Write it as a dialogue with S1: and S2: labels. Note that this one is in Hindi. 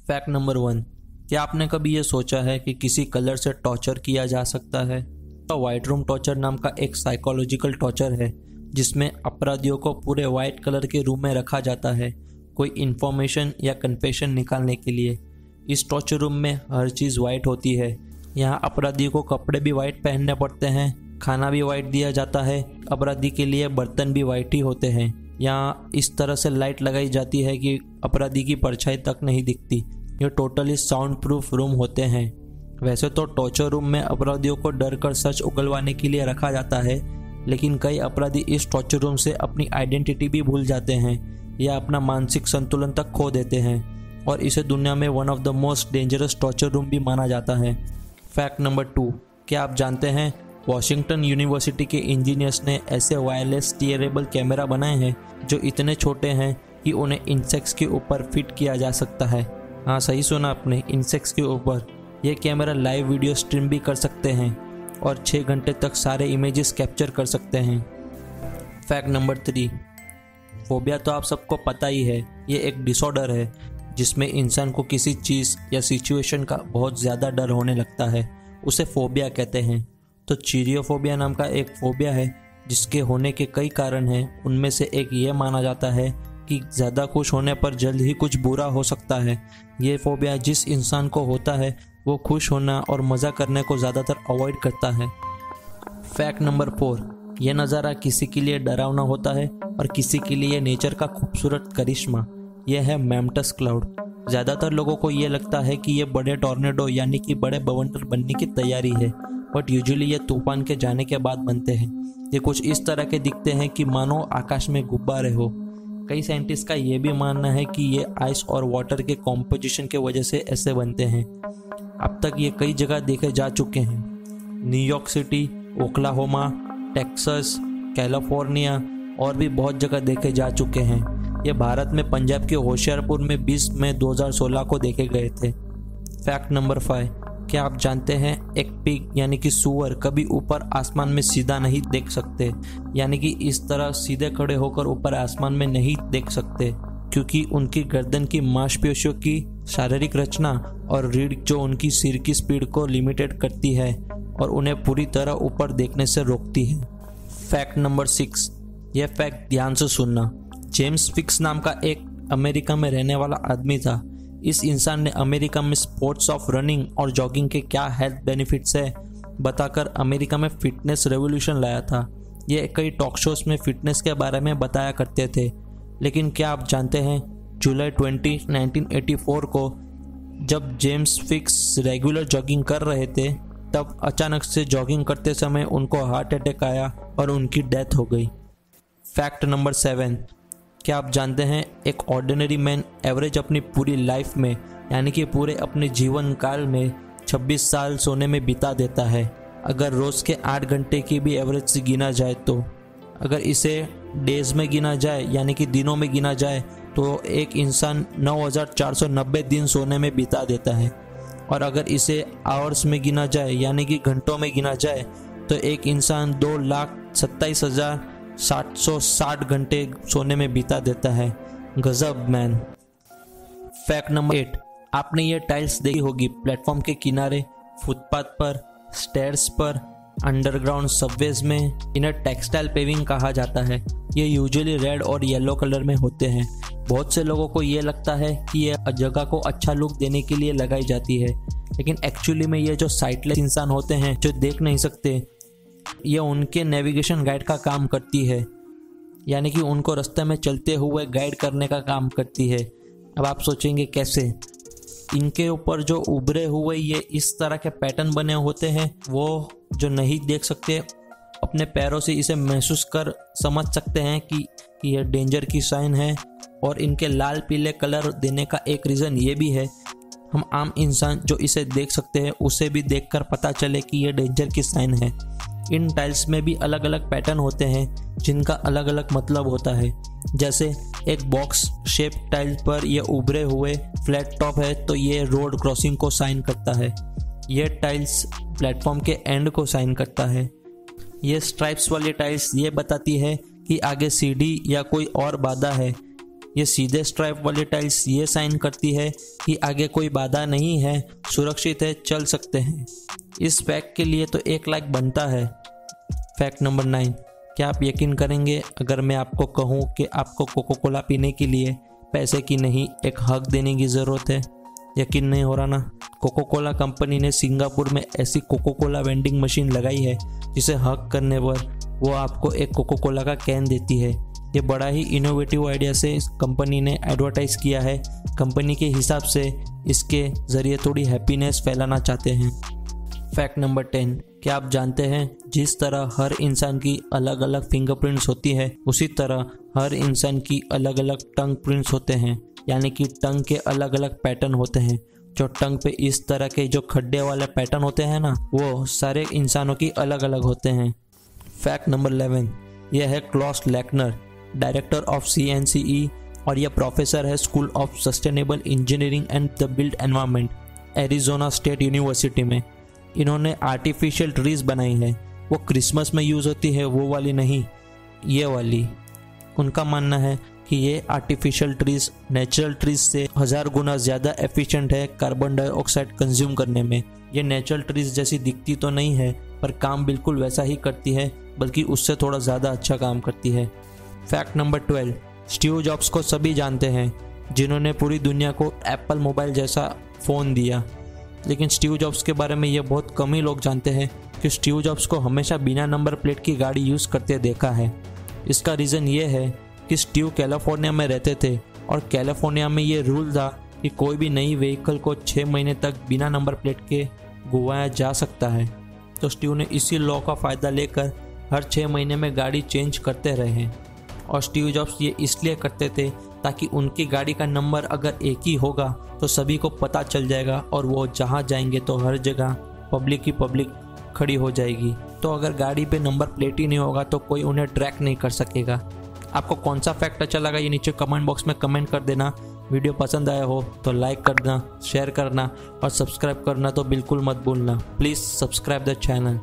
S1: फैक्ट नंबर 1, क्या आपने कभी ये सोचा है कि किसी कलर से टॉर्चर किया जा सकता है? वाइट रूम टॉर्चर नाम का एक साइकोलॉजिकल टॉर्चर है जिसमें अपराधियों को पूरे वाइट कलर के रूम में रखा जाता है कोई इन्फॉर्मेशन या कन्फेशन निकालने के लिए। इस टॉर्चर रूम में हर चीज़ वाइट होती है। यहाँ अपराधियों को कपड़े भी वाइट पहनने पड़ते हैं, खाना भी वाइट दिया जाता है, अपराधी के लिए बर्तन भी वाइट ही होते हैं। यहाँ इस तरह से लाइट लगाई जाती है कि अपराधी की परछाई तक नहीं दिखती। ये टोटली साउंड प्रूफ रूम होते हैं। वैसे तो टॉर्चर रूम में अपराधियों को डर कर सच उगलवाने के लिए रखा जाता है, लेकिन कई अपराधी इस टॉर्चर रूम से अपनी आइडेंटिटी भी भूल जाते हैं या अपना मानसिक संतुलन तक खो देते हैं और इसे दुनिया में one of the most dangerous torture room भी माना जाता है। फैक्ट नंबर 2, क्या आप जानते हैं वॉशिंगटन यूनिवर्सिटी के इंजीनियर्स ने ऐसे वायरलेस स्टीयरेबल कैमरा बनाए हैं जो इतने छोटे हैं कि उन्हें इंसेक्ट्स के ऊपर फिट किया जा सकता है। हाँ, सही सुना आपने, इंसेक्ट्स के ऊपर। यह कैमरा लाइव वीडियो स्ट्रीम भी कर सकते हैं और 6 घंटे तक सारे इमेजेस कैप्चर कर सकते हैं। फैक्ट नंबर 3, फोबिया तो आप सबको पता ही है। ये एक डिसऑर्डर है जिसमें इंसान को किसी चीज़ या सिचुएशन का बहुत ज़्यादा डर होने लगता है, उसे फोबिया कहते हैं। तो चीरियोफोबिया नाम का एक फोबिया है जिसके होने के कई कारण हैं। उनमें से एक ये माना जाता है कि ज़्यादा खुश होने पर जल्द ही कुछ बुरा हो सकता है। ये फोबिया जिस इंसान को होता है वो खुश होना और मज़ा करने को ज़्यादातर अवॉइड करता है। फैक्ट नंबर 4, यह नज़ारा किसी के लिए डरावना होता है और किसी के लिए नेचर का खूबसूरत करिश्मा। यह है मैम्टस क्लाउड। ज़्यादातर लोगों को ये लगता है कि ये बड़े टॉर्नेडो यानी कि बड़े बवंडर बनने की तैयारी है, बट यूजुअली ये तूफान के जाने के बाद बनते हैं। ये कुछ इस तरह के दिखते हैं कि मानो आकाश में गुब्बारे हो। कई साइंटिस्ट का ये भी मानना है कि ये आइस और वाटर के कॉम्पोजिशन के वजह से ऐसे बनते हैं। अब तक ये कई जगह देखे जा चुके हैं, New York city, Oklahoma, Texas, California और भी बहुत जगह देखे जा चुके हैं। ये भारत में पंजाब के होशियारपुर में 20 मई 2016 को देखे गए थे। फैक्ट नंबर 5, क्या आप जानते हैं एक पिग यानी कि सूअर कभी ऊपर आसमान में सीधा नहीं देख सकते, यानी कि इस तरह सीधे खड़े होकर ऊपर आसमान में नहीं देख सकते क्योंकि उनकी गर्दन की मांसपेशियों की शारीरिक रचना और रीढ़ जो उनकी सिर की स्पीड को लिमिटेड करती है और उन्हें पूरी तरह ऊपर देखने से रोकती है। फैक्ट नंबर 6, यह फैक्ट ध्यान से सुनना। जेम्स फिक्स नाम का एक अमेरिका में रहने वाला आदमी था। इस इंसान ने अमेरिका में स्पोर्ट्स ऑफ रनिंग और जॉगिंग के क्या हेल्थ बेनिफिट्स है बताकर अमेरिका में फिटनेस रेवोल्यूशन लाया था। ये कई टॉक शोज में फिटनेस के बारे में बताया करते थे। लेकिन क्या आप जानते हैं जुलाई 20, 1984 को जब जेम्स फिक्स रेगुलर जॉगिंग कर रहे थे तब अचानक से जॉगिंग करते समय उनको हार्ट अटैक आया और उनकी डेथ हो गई। फैक्ट नंबर 7, क्या आप जानते हैं एक ऑर्डिनरी मैन एवरेज अपनी पूरी लाइफ में यानी कि पूरे अपने जीवन काल में 26 साल सोने में बिता देता है। अगर रोज़ के 8 घंटे की भी एवरेज से गिना जाए तो अगर इसे डेज में गिना जाए यानी कि दिनों में गिना जाए तो एक इंसान 9490 दिन सोने में बिता देता है। और अगर इसे आवर्स में गिना जाए यानी कि घंटों में गिना जाए तो एक इंसान 2,27,760 घंटे सोने में बिता देता है। गजब मैन। फैक्ट नंबर 8, आपने ये टाइल्स देखी होगी प्लेटफॉर्म के किनारे, फुटपाथ पर, स्टेयर्स पर, अंडरग्राउंड सबवेज में। इन्हें टेक्सटाइल पेविंग कहा जाता है। ये यूजुअली रेड और येलो कलर में होते हैं। बहुत से लोगों को ये लगता है कि ये जगह को अच्छा लुक देने के लिए लगाई जाती है, लेकिन एक्चुअली में ये जो साइटलेस इंसान होते हैं जो देख नहीं सकते, ये उनके नेविगेशन गाइड का काम करती है, यानी कि उनको रास्ते में चलते हुए गाइड करने का काम करती है। अब आप सोचेंगे कैसे? इनके ऊपर जो उभरे हुए ये इस तरह के पैटर्न बने होते हैं, वो जो नहीं देख सकते अपने पैरों से इसे महसूस कर समझ सकते हैं कि यह डेंजर की साइन है। और इनके लाल पीले कलर देने का एक रीज़न ये भी है, हम आम इंसान जो इसे देख सकते हैं उसे भी देखकर पता चले कि यह डेंजर की साइन है। इन टाइल्स में भी अलग अलग पैटर्न होते हैं जिनका अलग अलग मतलब होता है। जैसे एक बॉक्स शेप टाइल पर यह उभरे हुए फ्लैट टॉप है तो ये रोड क्रॉसिंग को साइन करता है। यह टाइल्स प्लेटफॉर्म के एंड को साइन करता है। ये स्ट्राइप्स वाली टाइल्स ये बताती है कि आगे सीढ़ी या कोई और बाधा है। ये सीधे स्ट्राइप वाली टाइल्स ये साइन करती है कि आगे कोई बाधा नहीं है, सुरक्षित है, चल सकते हैं। इस फैक्ट के लिए तो 1 लाख बनता है। फैक्ट नंबर 9, क्या आप यकीन करेंगे अगर मैं आपको कहूँ कि आपको कोको कोला पीने के लिए पैसे की नहीं एक हक देने की ज़रूरत है? यकीन नहीं हो रहा ना? कोको कोला कंपनी ने सिंगापुर में ऐसी कोको कोला वेंडिंग मशीन लगाई है जिसे हक करने पर वो आपको एक कोको कोला का कैन देती है। ये बड़ा ही इनोवेटिव आइडिया से इस कंपनी ने एडवर्टाइज किया है। कंपनी के हिसाब से इसके ज़रिए थोड़ी हैप्पीनेस फैलाना चाहते हैं। फैक्ट नंबर 10, क्या आप जानते हैं जिस तरह हर इंसान की अलग अलग फिंगरप्रिंट्स होती है उसी तरह हर इंसान की अलग अलग टंग प्रिंट्स होते हैं, यानी कि टंग के अलग अलग पैटर्न होते हैं। जो टंग पे इस तरह के जो खड्डे वाले पैटर्न होते हैं ना, वो सारे इंसानों की अलग अलग होते हैं। फैक्ट नंबर 11, यह है क्लॉस लैकनर, डायरेक्टर ऑफ CNCE और यह प्रोफेसर है school of sustainable engineering and the built environment, Arizona state university में। इन्होंने आर्टिफिशियल ट्रीज बनाई है। वो क्रिसमस में यूज़ होती है वो वाली नहीं, ये वाली। उनका मानना है कि ये आर्टिफिशियल ट्रीज नेचुरल ट्रीज से 1000 गुना ज़्यादा एफिशिएंट है कार्बन डाइऑक्साइड कंज्यूम करने में। ये नेचुरल ट्रीज जैसी दिखती तो नहीं है पर काम बिल्कुल वैसा ही करती है, बल्कि उससे थोड़ा ज़्यादा अच्छा काम करती है। फैक्ट नंबर 12, स्टीव जॉब्स को सभी जानते हैं जिन्होंने पूरी दुनिया को एप्पल मोबाइल जैसा फ़ोन दिया, लेकिन स्टीव जॉब्स के बारे में ये बहुत कम ही लोग जानते हैं कि स्टीव जॉब्स को हमेशा बिना नंबर प्लेट की गाड़ी यूज़ करते देखा है। इसका रीज़न ये है कि स्टीव कैलिफोर्निया में रहते थे और कैलिफोर्निया में ये रूल था कि कोई भी नई व्हीकल को 6 महीने तक बिना नंबर प्लेट के घुमाया जा सकता है। तो स्टीव ने इसी लॉ का फ़ायदा लेकर हर 6 महीने में गाड़ी चेंज करते रहे। और स्टीव जॉब्स ये इसलिए करते थे ताकि उनकी गाड़ी का नंबर अगर एक ही होगा तो सभी को पता चल जाएगा और वो जहाँ जाएंगे तो हर जगह पब्लिक ही पब्लिक खड़ी हो जाएगी। तो अगर गाड़ी पे नंबर प्लेट ही नहीं होगा तो कोई उन्हें ट्रैक नहीं कर सकेगा। आपको कौन सा फैक्ट अच्छा लगा ये नीचे कमेंट बॉक्स में कमेंट कर देना। वीडियो पसंद आया हो तो लाइक करना, शेयर करना और सब्सक्राइब करना तो बिल्कुल मत भूलना। Please subscribe the channel.